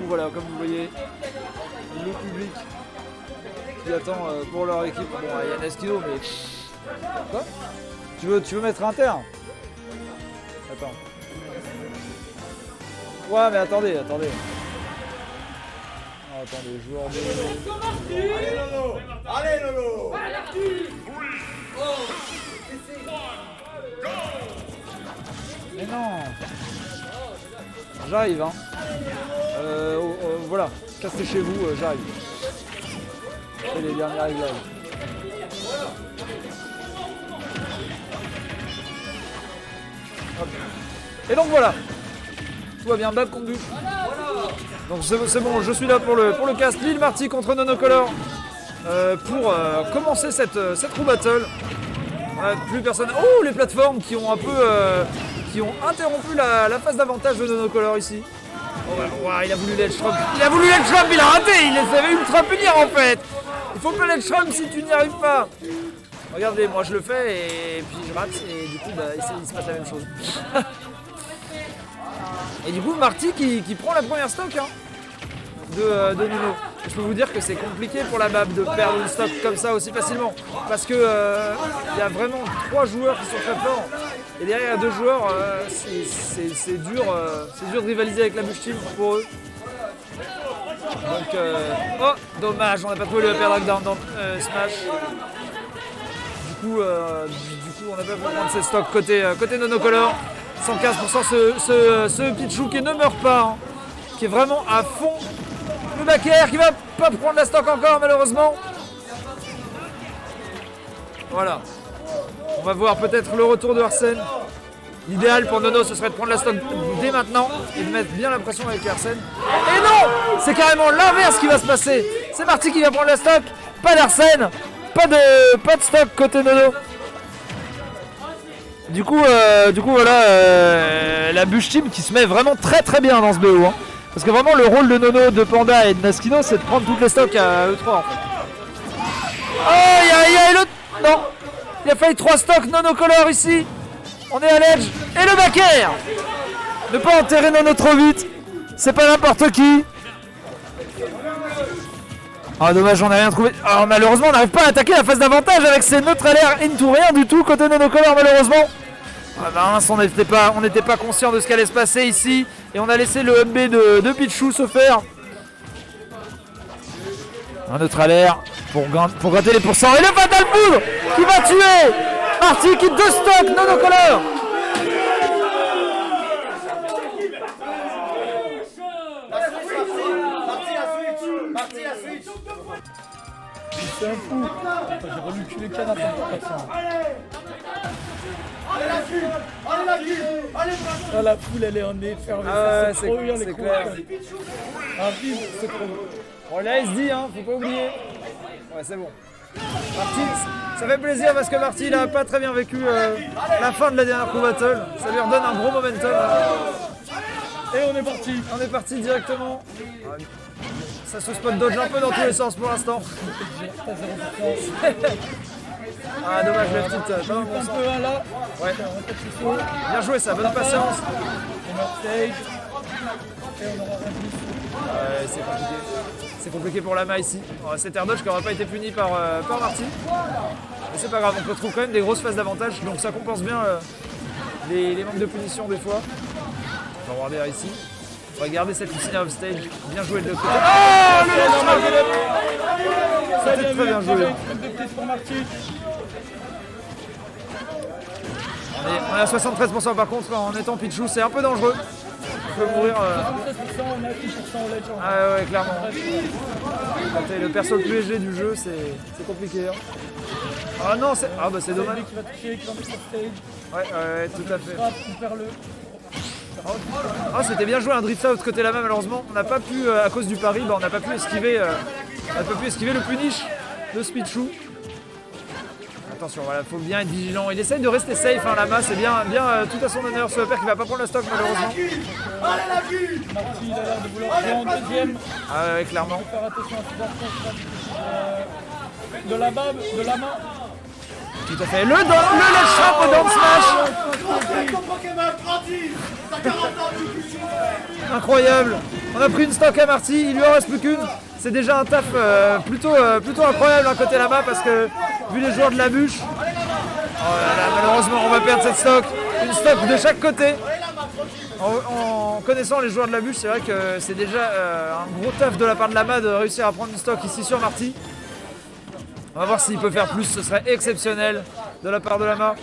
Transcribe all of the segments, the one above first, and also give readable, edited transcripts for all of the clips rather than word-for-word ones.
Voilà, comme vous voyez, le public qui attend pour leur équipe. Bon, il y a Neskino, mais... Quoi ? Tu veux mettre Inter ? Attends. Ouais, mais attendez. Oh, attendez, joueur de... Allez Lolo. Mais non. J'arrive, hein. Voilà, cassez chez vous, j'arrive. C'est les derniers réglages. Hop. Et donc voilà. Tout va bien, balle contre but. Donc c'est bon, je suis là pour le cast. Lille Marty contre Nonocolor. Pour commencer cette roue battle. Plus personne. Oh, les plateformes qui ont un peu... qui ont interrompu la phase d'avantage de Nonocolor ici. Oh, il a voulu l'edge trump. Il a raté. Il les avait ultra punir en fait. Il faut pas l'edge trump si tu n'y arrives pas. Regardez, moi je le fais et puis je rate et du coup il se passe la même chose. Et du coup Marty qui prend la première stock hein, de Nono. Je peux vous dire que c'est compliqué pour la map de perdre une stock comme ça aussi facilement. Parce que y a vraiment 3 joueurs qui sont très forts. Et derrière 2 joueurs, c'est dur de rivaliser avec la Bush Team pour eux. Donc, oh, dommage, on n'a pas trouvé le upper drag dans Smash. Du coup, on n'a pas pu prendre ses stocks côté Nonocolor. 115% ce Pichu qui ne meurt pas, hein, qui est vraiment à fond. Le back air qui va pas prendre la stock encore malheureusement. Voilà. On va voir peut-être le retour de Arsène. L'idéal pour Nono ce serait de prendre la stock dès maintenant et de mettre bien la pression avec Arsène. Et non, c'est carrément l'inverse qui va se passer. C'est Marty qui va prendre la stock, pas d'Arsène, pas de stock côté Nono. Du coup voilà la Bush Team qui se met vraiment très très bien dans ce BO. Hein. Parce que vraiment le rôle de Nono, de Panda et de Naskino c'est de prendre toutes les stocks à E3 en fait. Oh non, il a failli 3 stocks Nonocolor ici. On est à l'edge. Et le back air. Ne pas enterrer Nono trop vite. C'est pas n'importe qui. Ah dommage, on n'a rien trouvé. Oh, malheureusement, on n'arrive pas à attaquer la phase d'avantage avec ces neutral air into rien du tout côté Nonocolor malheureusement. Ah bah mince, on n'était pas conscient de ce qui allait se passer ici. Et on a laissé le MB de Pichu se faire. Un neutral air pour gratter les pourcents. Et le Fatal Foudre qui va tuer Marty qui 2 stocks Nonocolor. Marty la switch. C'est un fou. J'ai voulu tuer les canards pour ça. Ah, la foule elle est en effervescence. Ah ouais, c'est trop bien, c'est clair. Un film, c'est trop bien. Bon là il se dit, hein, faut pas oublier. Ouais c'est bon. Marty, ça fait plaisir parce que Marty il a pas très bien vécu la fin de la dernière Pro Battle. Ça lui redonne un gros momentum. Et on est parti. On est parti directement. Ça se spot dodge un peu dans tous les sens pour l'instant. Ah dommage le petite pas dans le bon Un sens. peu un là. Ouais. On Bien joué ça, bonne patience. meurt stage. Et on aura rempli. Ouais, c'est compliqué. C'est compliqué pour Lama ici. Oh, cet air dodge qui n'aura pas été puni par Marty. Mais c'est pas grave, on retrouve quand même des grosses phases d'avantage, donc ça compense bien les manques de punition des fois. On va regarder ici. On va garder cette Lucina off stage. Bien joué de l'autre côté. Oh le normal de c'était très bien joué. Pour Marty. On est à 73% par contre en étant Pichu, c'est un peu dangereux. On peut mourir. 13%, on a 10% au ledge. Ah ouais, clairement. Quand t'es le perso le plus léger du jeu, c'est compliqué. Hein. Ah non, c'est. Ah bah c'est dommage. Qui va toucher, qui va mettre sur stage. Ouais, tout à fait. Frappe, on perd le. Ah, c'était bien joué un drift out côté là-bas, malheureusement. On n'a pas pu, à cause du pari, on n'a pas pu esquiver le punish de Speedchou. Attention, voilà, faut bien être vigilant. Il essaye de rester safe, hein, Lama, c'est bien tout à son honneur. Ce père qui va pas prendre le stock, malheureusement. Marty, il a l'air de vouloir jouer en deuxième. Ah ouais, clairement. Faire attention à ses actions. De la barbe, de la main. Tout à fait. Le ledge trap au down smash. Incroyable. On a pris une stock à Marty, il lui en reste plus qu'une. C'est déjà un taf plutôt incroyable à côté là-bas parce que vu les joueurs de la bûche, oh là là, malheureusement on va perdre cette stock. Une stock de chaque côté. En connaissant les joueurs de la bûche, c'est vrai que c'est déjà un gros taf de la part de Lama de réussir à prendre une stock ici sur Marty. On va voir s'il peut faire plus, ce serait exceptionnel de la part de Lama.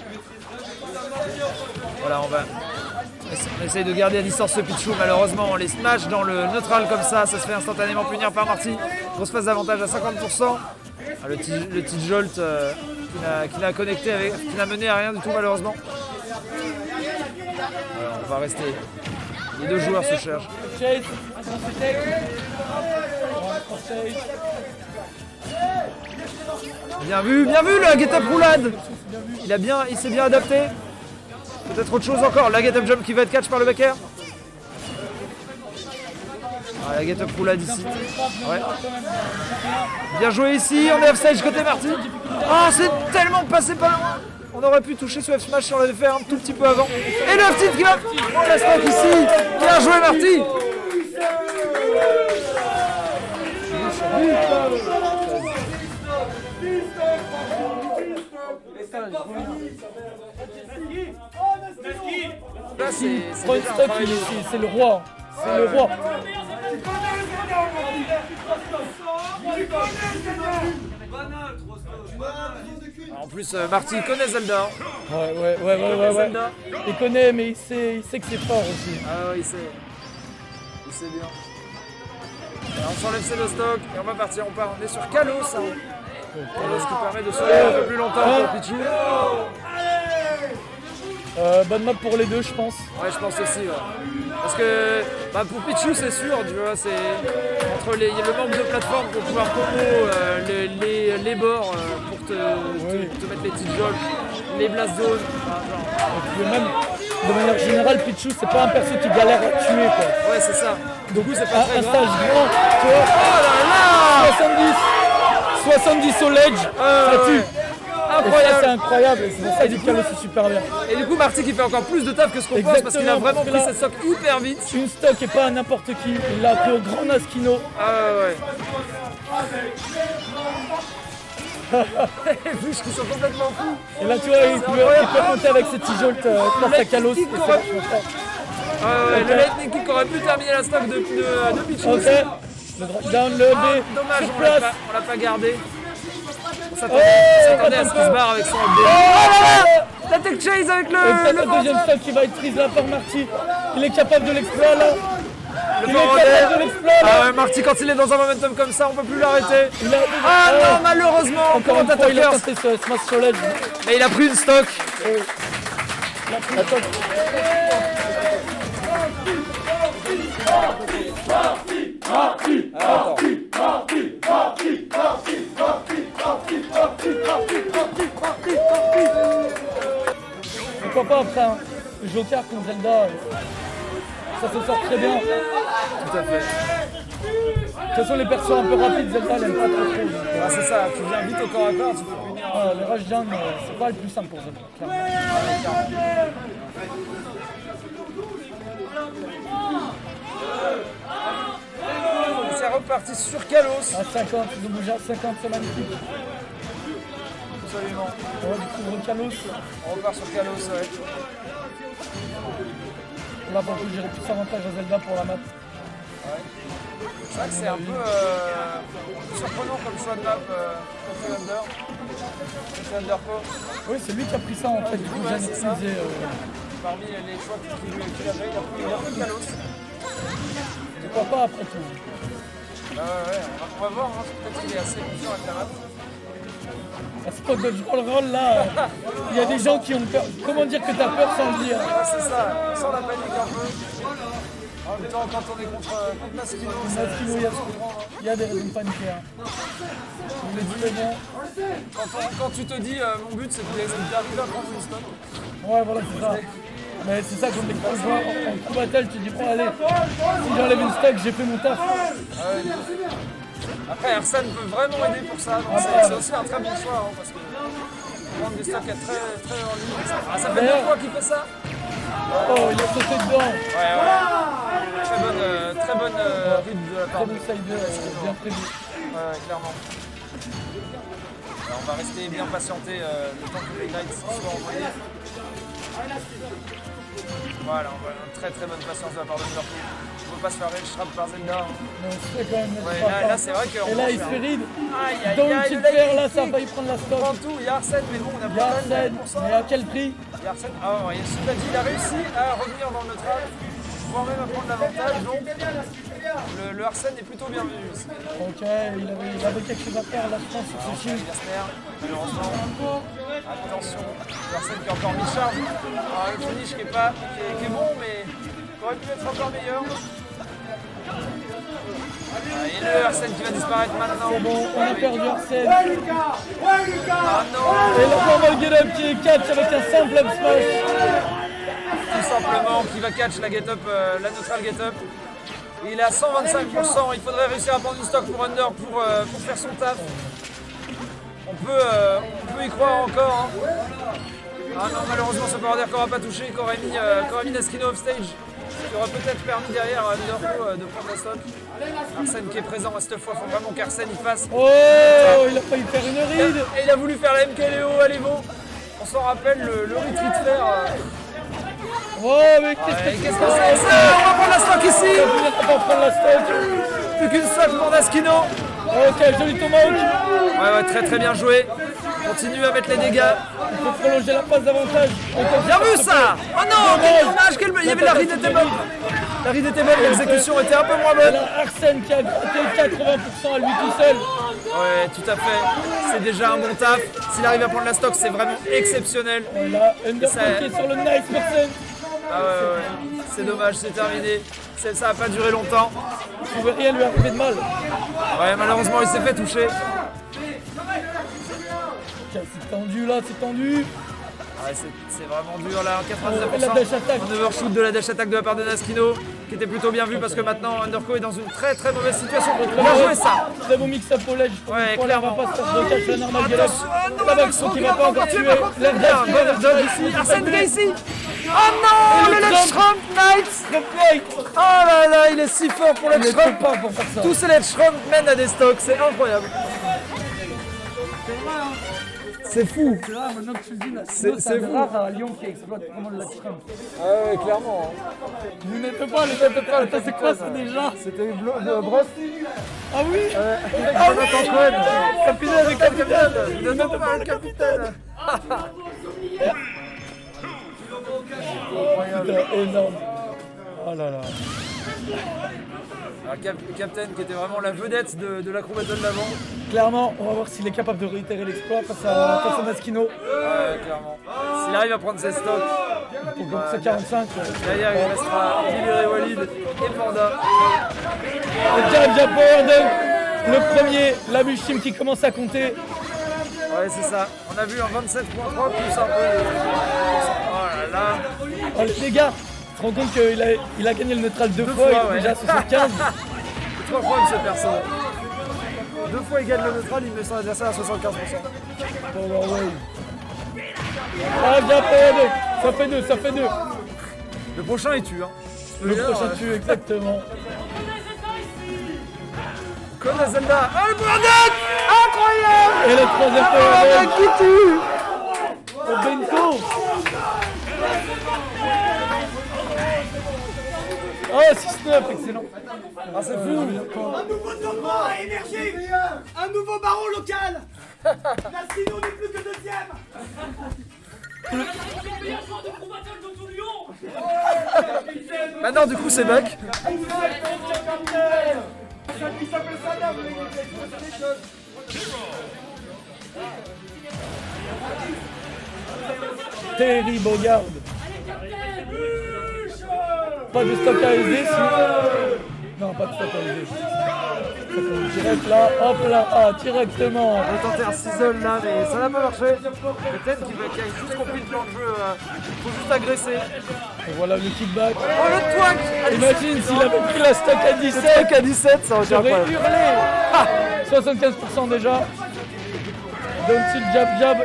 Voilà, on essaye de garder à distance ce Pichou. Malheureusement, on les smash dans le neutral comme ça se fait instantanément punir par Marty. Grosse phase d'avantage à 50%. Ah, le petit jolt qui l'a connecté qui n'a mené à rien du tout malheureusement. Voilà, on va rester. Les deux joueurs se cherchent. Bien vu la get up roulade. Il s'est bien adapté. Peut-être autre chose encore. La get up jump qui va être catch par le backer. Ah, la get up roulade ici. Ouais. Bien joué ici. On est offstage côté Marty. Oh, c'est tellement passé pas loin. On aurait pu toucher ce F-Smash si on l'avait fait un tout petit peu avant. Et le F-Tilt qui va prendre la stock ici. Bien joué Marty. Là, c'est Prends une stock, c'est le roi. C'est le roi. En plus, Marty connaît Zelda. Ouais. Zelda. Il connaît, mais il sait que c'est fort aussi. Ah ouais, il sait. Il sait bien. Alors, on s'enlève ses deux stocks et on va partir. On est sur Kalos. Kalos qui permet de sauver un peu plus longtemps pour Pichou. Bonne map pour les deux, je pense. Ouais, je pense aussi. Ouais. Parce que pour Pichou, c'est sûr, tu vois, c'est entre le manque de plateforme pour pouvoir combo les bords pour te mettre les petites jolts, les blast zones. Et puis même, de manière générale, Pichou, c'est pas un perso qui galère à tuer, quoi. Ouais, c'est ça. Du coup, c'est pas très Un grave. stage grand, tu vois. Oh là là 70 au ledge, ça tue. Et ça, c'est Incroyable. incroyable, et c'est pour ça que Kalos c'est super bien. Et du coup, Marty qui fait encore plus de taf que ce qu'on pense parce qu'il a Exactement, vraiment parce que pris là- cette stock hyper vite. Une stock et pas à n'importe qui, il l'a pris au grand Naskino. Ah ouais. Les bûches qui sont complètement fous. Et là, tu vois, il peut monter avec ses petits jolts face à Kalos. Kick et c'est correct. vachement fort. Ah ouais, le lightning kick aurait pu terminer la stock de Pichou. Ok, le drop down, le B, Dommage, sur on l'a place. pas gardé. On s'attendait à ce qu'il se barre avec son LB. Oh là là, la tech chase avec Et peut-être le la deuxième stock qui va être prise là par Marty. Il est capable de l'exploit là. Il est forward capable air. de l'exploit là. Ah ouais, Marty quand il est dans un momentum comme ça, on peut plus l'arrêter. Il a- Ah ouais. non, malheureusement, Encore une fois, il a commentateur. tenté ce smash sur ledge. Mais il a pris une stock. Attends. Pourquoi pas après un Joker contre Zelda, ça se sort très bien. Tout à fait. De toute façon, les persos un peu rapides, Zelda, elle aime pas trop. Ah, c'est ça, tu viens vite au corps à corps, tu peux punir. Ah, le rush down, c'est pas le plus simple pour Zelda, clairement. C'est reparti sur Kalos. À 50, ils ont bougé à 50, c'est magnifique. Absolument. On va découvrir Kalos. On repart sur Kalos, ouais. Là, par contre, j'irai plus avantage à Zelda pour la map. C'est vrai que c'est un peu surprenant comme choix de map contre Under. Contre Underpo. Oui, c'est lui qui a pris ça en fait, du coup, Ouais, j'ai c'est ça. utilisé. Parmi les choix qu'il avait, il a pris Kalos. Pourquoi pas après tout. Ouais, on va voir, hein, peut-être qu'il est assez confiant avec la map. À ce spot de roll là, il y a des gens qui ont peur. Comment dire que t'as peur sans le dire? Ouais, c'est ça, on sent la panique un peu. En même temps, quand on est contre Naskino, Naskino, il y a des raisons de paniquer. Hein. Je l'ai dit, mais bon. quand tu te dis mon but c'est d'arriver à prendre une stop. Ouais, voilà, c'est ça. Mais c'est ça qu'on est joueur en coup battle, tu dis bon allez, si j'enlève une stock, j'ai fait mon taf. Après Arsène peut vraiment aider pour ça, donc c'est aussi un très bon choix hein, parce que prendre des stocks à très en ligne. Ah, ça fait 2 fois qu'il fait ça. Oh, il a sauté dedans. Ouais. Très bonne read de la part Très bon side, bien prévu. Ouais, clairement. Alors, on va rester bien patienter le temps que les guides soient envoyés. Voilà, on voit une très bonne patience de la part de Underco. Il ne faut pas se faire trap par Zelda. Mais on se fait quand même mettre Ouais, par là c'est vrai que. Et là, il se fait ride. Aïe, Dans le petit fer, là, ça a failli prendre la On stock. prend tout, il y a Arsène, mais bon, on a Il y a pas Arsène, mais à quel prix? Il y a Arsène, ah ouais, cela dit, il a réussi à revenir dans le neutral, voire même à prendre l'avantage, donc le Arsène est plutôt bien vu ici. Ok, il avait quelque chose à faire là, je pense, sur ce shield. Jasper, malheureusement. Attention, Arsène qui a encore mis charge. Alors, le finish qui est bon, mais qui aurait pu être encore meilleur. Ah, et le Arsène qui va disparaître maintenant. C'est bon, on a perdu Arsène. Ouais, Lucas. Ah non. Et le normal get up qui est catch avec un simple up smash. Tout simplement, qui va catch la get up, la neutral get up. Il est à 125%, il faudrait réussir à prendre une stock pour Under pour faire son taf. On peut y croire encore. Hein. Ah non, malheureusement, ce power qu'on n'aura pas touché, qu'aurait mis Naskino off stage, qui aurait peut-être permis derrière à Underco de prendre la stock. Arsène qui est présent à cette fois, il faut vraiment qu'Arsène y fasse. Oh, il a failli faire une ride. Et il a voulu faire la MKLeo à l'Evo. On s'en rappelle, le retreat faire. Oh, mais qu'est-ce que c'est ça? On va prendre la stock ici. On va prendre la stock. Plus qu'une stock pour Naskino. Ok, joli tomahawk. Ouais, très bien joué. Continue à mettre les dégâts. Il faut prolonger la phase d'avantage. Bien vu ça. Oh non, quel dommage. Il y avait la ride était bonne. La ride était bonne, l'exécution était un peu moins bonne. Arsène qui a gratté 80% à lui tout seul. Ouais, tout à fait. C'est déjà un bon taf. S'il arrive à prendre la stock, c'est vraiment exceptionnel. Voilà, Underco qui est sur le nice person. Ah ouais. C'est dommage, c'est terminé. Ça n'a pas duré longtemps. Il ne pouvait rien lui arriver de mal. Ouais, malheureusement, il s'est fait toucher. C'est tendu là, c'est tendu. Ouais, c'est vraiment dur là, Et la dash 89%. attack. Un overshoot de la dash attack de la part de Naskino, qui était plutôt bien vu parce que maintenant Underco est dans une très mauvaise situation. Bien joué ça. Très bon mix up au ledge. Ouais, On clairement. va pas se faire de catch le normal get up. La back qui va pas encore tuer. L'air bon dodge ici. Arsène Gacy. Oh non, le Ledge Shrump Knight. Oh là là, il est si fort pour le Il est Shrump. trop fort pour faire ça. Tous ces Ledge Shrump mènent à des stocks, c'est incroyable. C'est fou. Là, maintenant que tu le dis, là, C'est fou. rare à Lyon qui exploite vraiment le ledge scrum. Ah ouais, clairement. Vous n'êtes pas, c'est quoi ça déjà? C'était de brosse. Ah oui. Jonathan Cohen. Capitaine, le capitaine. Jonathan le capitaine. Putain, énorme. Oh là là. Alors, Captain qui était vraiment la vedette de l'acro battle d'avant. Clairement, on va voir s'il est capable de réitérer l'exploit face à Naskino. Ouais, clairement. S'il arrive à prendre ses stocks, Pour commencer 45. derrière il restera Libéré Walid et Panda. Le jab power dunk. Le premier, la Mushim qui commence à compter. Ouais, c'est ça. On a vu un 27.3 plus un peu. Oh là là. Oh, les gars, tu te rends compte qu'il a gagné le neutral deux fois, il est ouais. déjà à 75. C'est trop incroyable ce perso. 2 fois il gagne le neutral, il met son adversaire à 75%. Oh, ouais. Ah, bien power dunk. Ça fait deux. Le prochain il tue. Hein. Le prochain tue, exactement. Comme la Zelda. Oh le power dunk. Incroyable. Et le troisième power dunk qui tue. Oh, Bento. Oh, 6-9, excellent. Ah c'est fou. Un nouveau tournoi à émerger. Un nouveau baron local. Naskino n'est plus que deuxième. Maintenant du coup c'est back. Terry Bogard. Pas de stock à SD si... Non, pas de stock à SD. Direct là, hop là, directement. On va tenter un sizzle là, mais ça n'a pas marché. Peut-être qui a juste compris le plan de jeu. Il faut juste agresser. Et voilà le kickback. Oh le twack. Imagine s'il avait pris la stock à 17. Stock à 17, ça aurait été J'aurais incroyable. hurlé. 75% déjà. Down tilt jab.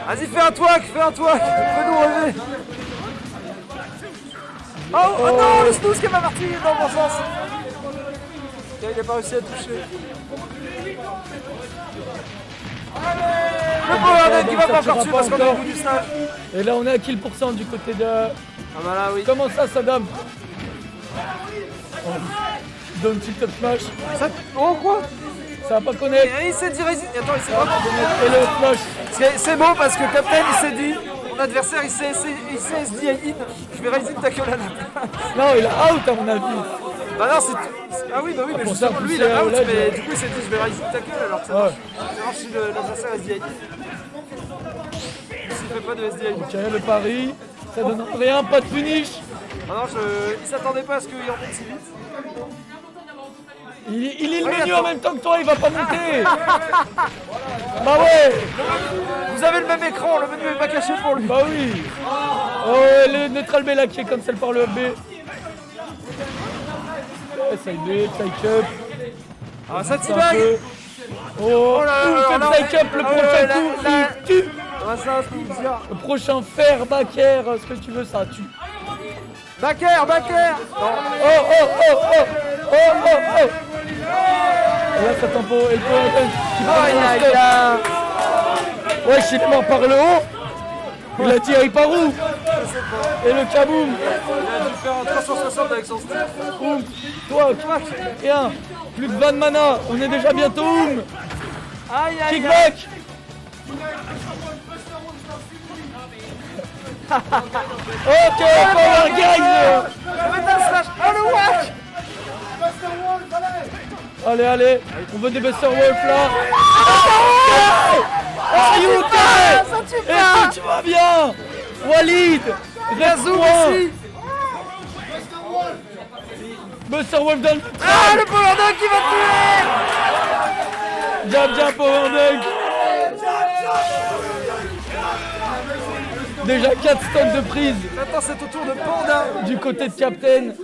Vas-y, fais un twack, fais-nous relever. Oh non, le snooze qui est pas parti dans le bon sens. Il n'a pas réussi à toucher. Le Power qui va pas encore tuer parce qu'on est au bout du stage. Et là, on est à kill % du côté de... Ah bah là, oui. Comment ça, Saddam? Don't tilt up smash. Ça... Oh quoi? Ça va pas connaître. Et il s'est dit résine. Attends, il s'est vraiment... Et le smash. C'est beau parce que Captain il s'est dit, mon adversaire il s'est SDI in, je vais résine tackle à la place. Non, il a out à mon avis. Bah non, ah oui, mais pour ça, justement lui il a out, pousser, mais du coup il s'est dit je vais résine tackle alors que ça marche. Ça marche si l'adversaire SDI in. S'il fait pas de SDI in. Ok, le pari. Ça donne rien, pas de finish. Ah non, il s'attendait pas à ce qu'il en monte si vite. Il est le menu en même temps que toi, il va pas monter. Bah ouais. Vous avez le même écran, le menu est pas caché pour lui. Bah oui. Oh, le neutral B là qui est comme celle par le B. Side B, side cup. Ah ça t'y bague. Oh là là, side cup, le prochain coup, il tue. Ah ça, je peux vous dire. Le prochain fer, back air, ce que tu veux, ça tue. Back air. Oh. Et là, ça tempo, et le power dunk qui part dans le ouais, il est mort par le haut. Il a tiré par où? Et le kaboom. Il a dû faire en 360 avec son stick. Oum. Toi, rien. Plus que 20 mana, on est déjà bientôt oum. Kickback. Ok, power guys. Oh le wack. Allez, on veut des Buster Wolf là. Are you okay? Est-ce que tu vas bien? Walid, Gazoum reste-moi. ici. Buster Wolf dans le... Ah le Power Dunk qui va tuer. Jab, Power Dunk. Déjà 4 stocks de prise Maintenant c'est au tour de Panda. du côté de Captain.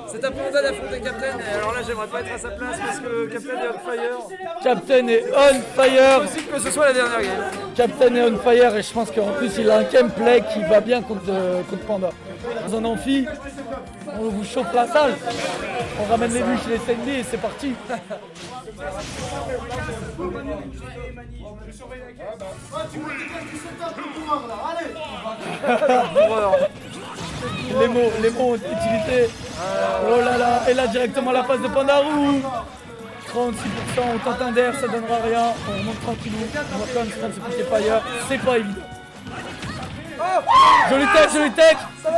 C'est à Panda d'affronter Captain. Et alors là j'aimerais pas être à sa place parce que Captain est on fire. Captain est on fire. C'est possible que ce soit la dernière game. Captain est on fire et je pense qu'en plus il a un gameplay qui va bien contre Panda. Dans un amphi, on vous chauffe la salle. On ramène les bûches, les SND et c'est parti. Les mots ont été utilisés. Oh là là, et là directement la phase de Pandarou. 36%, on tente un d'air, ça donnera rien. On remonte tranquillou. On va quand même se prendre ce petit fire. C'est pas évident. Joli tech. Ok,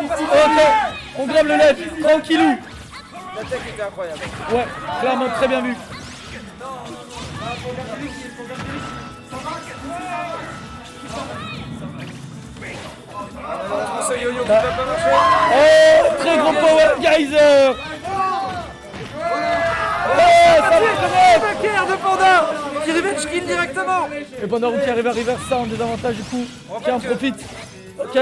on grave le left, tranquillou. La tech était incroyable. Ouais, clairement très bien vu. Ce yo-yo qui va pas marcher. Oh, très gros power geyser. Oh, ça va quand Back air de Panda qui revenge kill directement. Et Pandarou qui arrive à reverse ça en désavantage du coup. Qui en profite. Ok.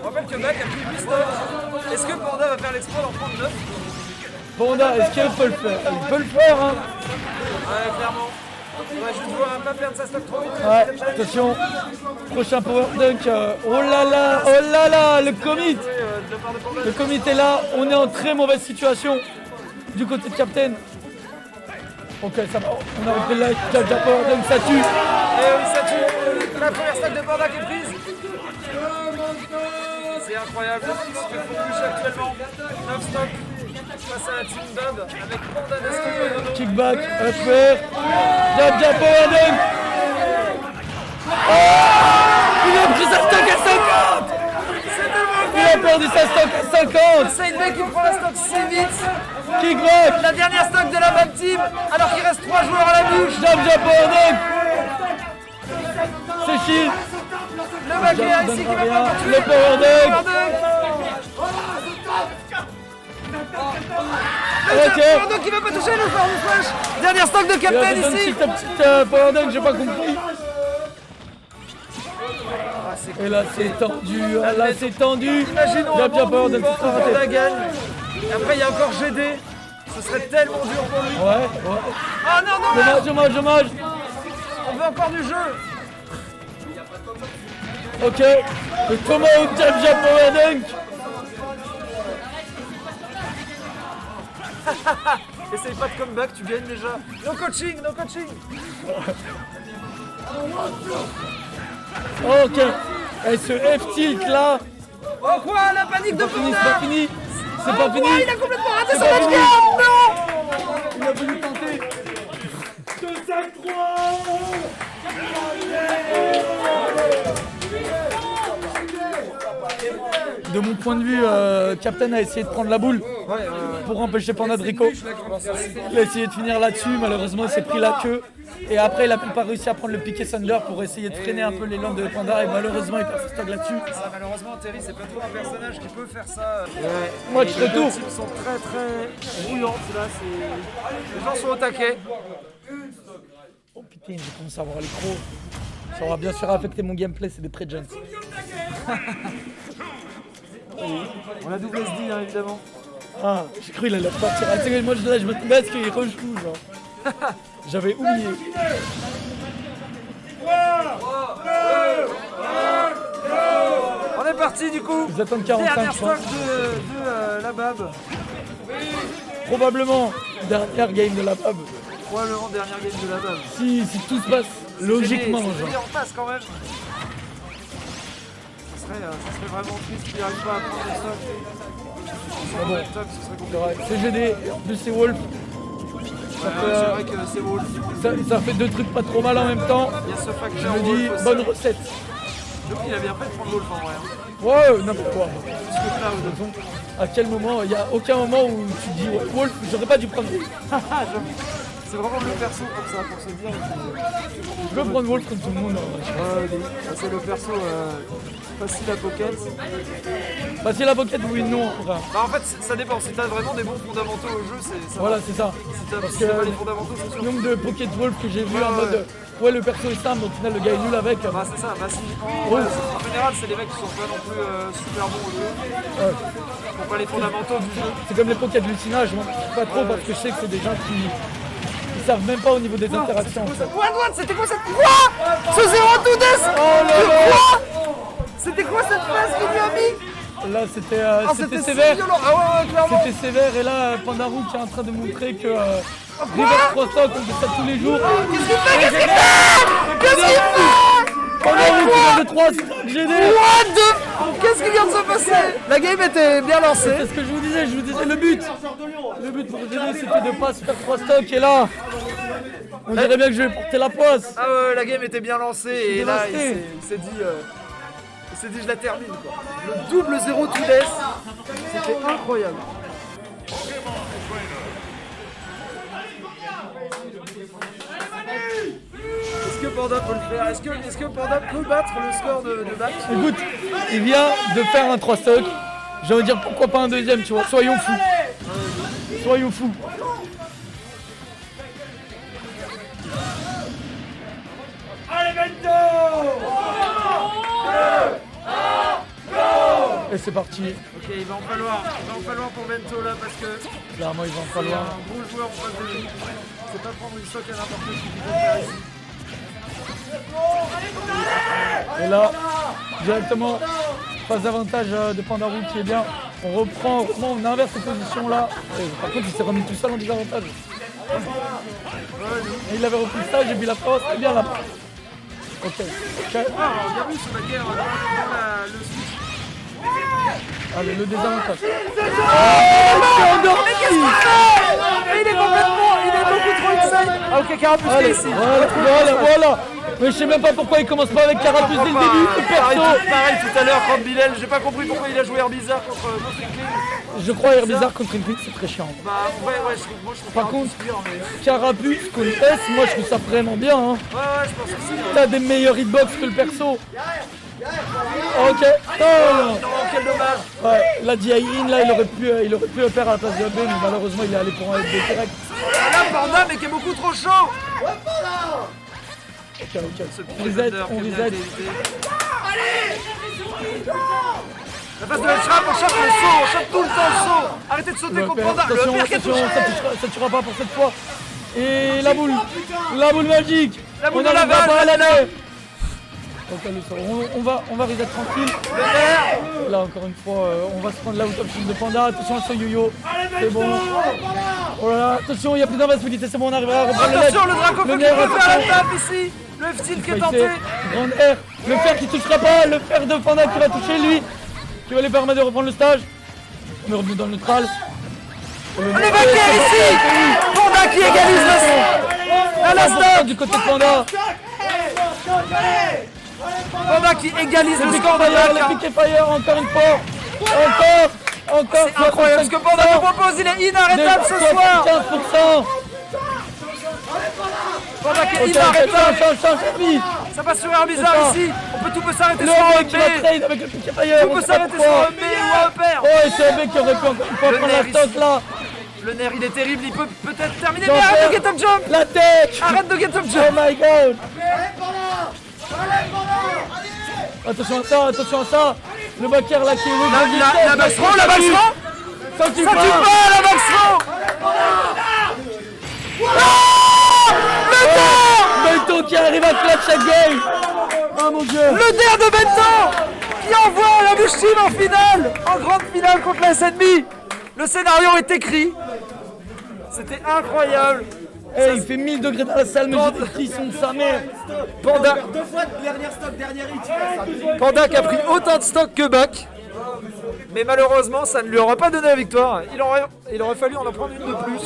On rappelle que Back a pris 8 stocks. Est-ce que Panda va faire l'exploit d'en prendre 9? Panda, est-ce qu'il peut le faire? Il peut le faire, hein. Ouais, clairement. Il va juste voir pas perdre sa stock trop vite. Ouais, attention. Prochain power dunk. Oh là là, le commit. Le commit est là. On est en très mauvaise situation du côté de Captain. Ok, ça va. On a repris le Jaja power dunk, ça tue. Et oui, ça tue. La première stock de Panda qui est prise. C'est incroyable ce que font Bush actuellement. 9 stocks face à la team Dub avec Panda Desco. Kickback, upper. Jaja power dunk. Oh, il a pris sa stock à 50. Il a perdu sa stock à 50. Side B qui prend la stock si vite. Kickback. La dernière stock de la même team alors qu'il reste 3 joueurs à la bouche. Jaja power dunk. C'est chill. Le baguette ici qui va pas encore tuer. Le power dunk. Ok. Power dunk qui va pas toucher le forward flash. Dernière stock de Captain ici. Petite power dunk, j'ai pas compris. Et là c'est tendu, là c'est tendu. Imaginons un Jaja power monde où dunk, c'est pas Panda raté. gagne. Et après il y a encore GD. Ce serait tellement dur pour lui. Ouais. Ah non, non, non. Dommage. On veut encore du jeu. Ok, le Tomahawk Jab Jab Power Dunk. Essaye pas de comeback, tu gagnes déjà. No coaching, no coaching. Ok, et ce F-tilt là, Oh quoi, la panique de c'est pas Panda. fini, c'est pas fini. Il a complètement raté C'est son pas match fini. game. Non. Il a voulu tenter. De mon point de vue, Captain a essayé de prendre la boule pour empêcher Panda de Rico. Il a essayé de finir là-dessus, malheureusement il s'est pris la queue. Et après il a même pas réussi à prendre le piqué Thunder pour essayer de freiner un peu l'élan de Panda et malheureusement il perd sa stock là-dessus. Ça, malheureusement, Terry, c'est pas trop un personnage qui peut faire ça. Match Les deux retour. teams sont très brouillantes là. Les gens sont au taquet. Oh putain, je commence à avoir les crocs. Ça aura bien sûr affecté mon gameplay, c'est des pré-gens. On a double SD hein, évidemment. Ah, j'ai cru qu'il allait repartir. Ah, tu sais, moi je me dis est-ce qu'il rejoue genre. J'avais oublié. On est parti du coup. Ils attendent 45 Dernière je pense. stock de la Bab. Probablement dernière game de la pub. Probablement dernière game de la Bab. Si tout se passe logiquement, C'est genre. gêné en face quand même. Ça serait vraiment triste qu'il n'arrive pas à prendre le stock. Ah bon, Top, ce serait c'est compliqué. vrai. CGD de ces Wolf. C'est vrai que c'est Wolf. Ça fait deux trucs pas trop mal en même temps. Il y a ce Je facteur me dis Wolf aussi. bonne recette. Donc il a bien fait de prendre Wolf en vrai. Hein. Ouais, n'importe quoi. Parce que Cloud. À quel moment, il n'y a aucun moment où tu te dis ouais, Wolf, j'aurais pas dû prendre Wolf. J'avoue. C'est vraiment le perso pour ça, pour se dire. Je veux prendre Wolf comme tout le monde. En vrai. C'est le perso facile à pocket. Facile à pocket, oui, non. Enfin, Bah, en fait, ça dépend. Si t'as vraiment des bons fondamentaux au jeu, c'est ça. voilà, c'est ça. Si t'as Parce si t'as que pas les fondamentaux, c'est sûr. le nombre de Pocket Wolf que j'ai vu Ouais, en ouais. mode ouais, le perso est simple, au final, le gars est nul avec. Bah, c'est ça. Bah, si, en général, c'est les mecs qui sont pas non plus super bons au jeu. Ouais. Qui ont pas les fondamentaux du jeu. C'est comme les Pocket Lucina, je m'en fous pas trop parce que je sais que c'est des gens qui ils savent même pas au niveau des interactions. En fait. What, c'était quoi cette. Quoi ce 0 to death. Oh là là. Quoi c'était quoi cette phase qu'il lui a mis. Là, c'était Ah, c'était si sévère. violent. Ah ouais, clairement. C'était sévère et là, Pandarou qui est en train de montrer que River Crostock, on fait ça tous les jours. Qu'est-ce qu'il fait? Qu'est-ce qu'il fait? Pandarou qui vient de 3 stocks GD. What the. Qu'est-ce qui vient de se passer? La game était bien lancée. C'est ce que je vous disais le but. Le but pour GD c'était de pas se faire 3 stocks et là, on dirait bien que je vais porter la poisse. Ah ouais, la game était bien lancée et là dévasté. il s'est dit je la termine quoi. Le double 0 to death, c'était incroyable. Est-ce que Panda peut le faire? Est-ce que Panda peut battre le score de match? Écoute, il vient de faire un 3 stocks. J'ai envie de dire pourquoi pas un deuxième, tu vois. Soyons fous. Soyons fous. Et c'est parti. Ok, il va en falloir pour Bento là parce que Clairement, il va en c'est falloir. un bon joueur en face de lui. C'est pas prendre une stock à n'importe qui peut faire ici. Et là, directement, phase d'avantage de Pandarou qui est bien. On reprend, on inverse cette position là. Et par contre, il s'est remis tout seul en désavantage. Et il avait repris le stage et puis la force, c'est bien là. Ok. Ah, bien vu ce bagarre dans le switch. Allez, le désavantage. Mais il est beaucoup trop inside. Ah ok, Carapuce qui est Allez, ici. voilà. Mais je sais même pas pourquoi il commence pas avec Carapuce dès le début, le perso. Pareil tout à l'heure contre Bilal, j'ai pas compris pourquoi il a joué Herbizarre contre Inkling. Je crois Herbizarre contre une c'est très chiant. Bah ouais, moi je trouve Par Carapuce contre, pire, mais... Carapuce contre S, moi je trouve ça vraiment bien. Hein. Ouais, je pense aussi. T'as des meilleurs hitbox que le perso. Ok. Oh. Non, quel dommage. Ouais, la DI-in, là, il aurait pu le faire à la place de B, mais malheureusement, il est allé pour un FB direct. Là, Panda, mais qui est beaucoup trop chaud. Ok. Ce On petit reset, Thunder on qui a bien reset. été évité. La phase de la trap, on chope le saut, on chope tout le temps le saut. Arrêtez de sauter contre Panda. Le Attention, pire qui est attention, touché. ça tuera pas pour cette fois. Et la boule magique. La boule On de la n'arrivera balle, pas à la l'année. On va reset tranquille. Là, encore une fois, on va se prendre la out of shield de Panda. Attention à ce yo-yo. C'est bon. Oh là là, attention, il y a plus d'invincibilité. C'est bon, on arrivera à reprendre Attention, le Draco le qui nerf, peut faire la attention. tape ici. Le F-Steel qui est tenté. Grand air. Le fer qui touchera pas. Le fer de Panda qui va toucher lui. Qui va lui permettre de reprendre le stage. On est revenu dans le neutral. Le vainqueur ici. Panda qui égalise la stop du côté de Panda. Panda qui égalise le score de Le Black. pick et fire encore une fois. Encore. C'est incroyable ce que Panda nous propose. Il est inarrêtable ce soir. 75%. Panda qui est Ok, inarrêtable. change. Ça passe sur un bizarre ici. Tout peut s'arrêter sur Le un mec qui va B. trade avec le pick et fire. Tout peut s'arrêter sur un B ou un pair. Oh, et c'est un mec qui aurait pu encore une fois Le prendre la nerf stock ici. là. Le nerf il est terrible. Il peut peut-être terminer. Jumper. Mais arrête de get up jump. La tech. Arrête de get up Oh jump. my god. Attention à ça. Le backer là qui est La back throw, la back throw. Ça tue Ça pas. tue pas la back throw. Bento qui arrive à clutch cette game. Oh mon dieu. Le der de Bento qui envoie la Bush Team en finale, en grande finale contre la SNB. Le scénario est écrit. C'était incroyable. Hey, il fait 1000 degrés dans la salle, mais j'ai des frissons de sa mère. Panda, Deux fois de dernière stop, dernière hit. Panda qui a pris autant de stock que Buck. Mais malheureusement, ça ne lui aura pas donné la victoire. Il aurait fallu en prendre une de plus.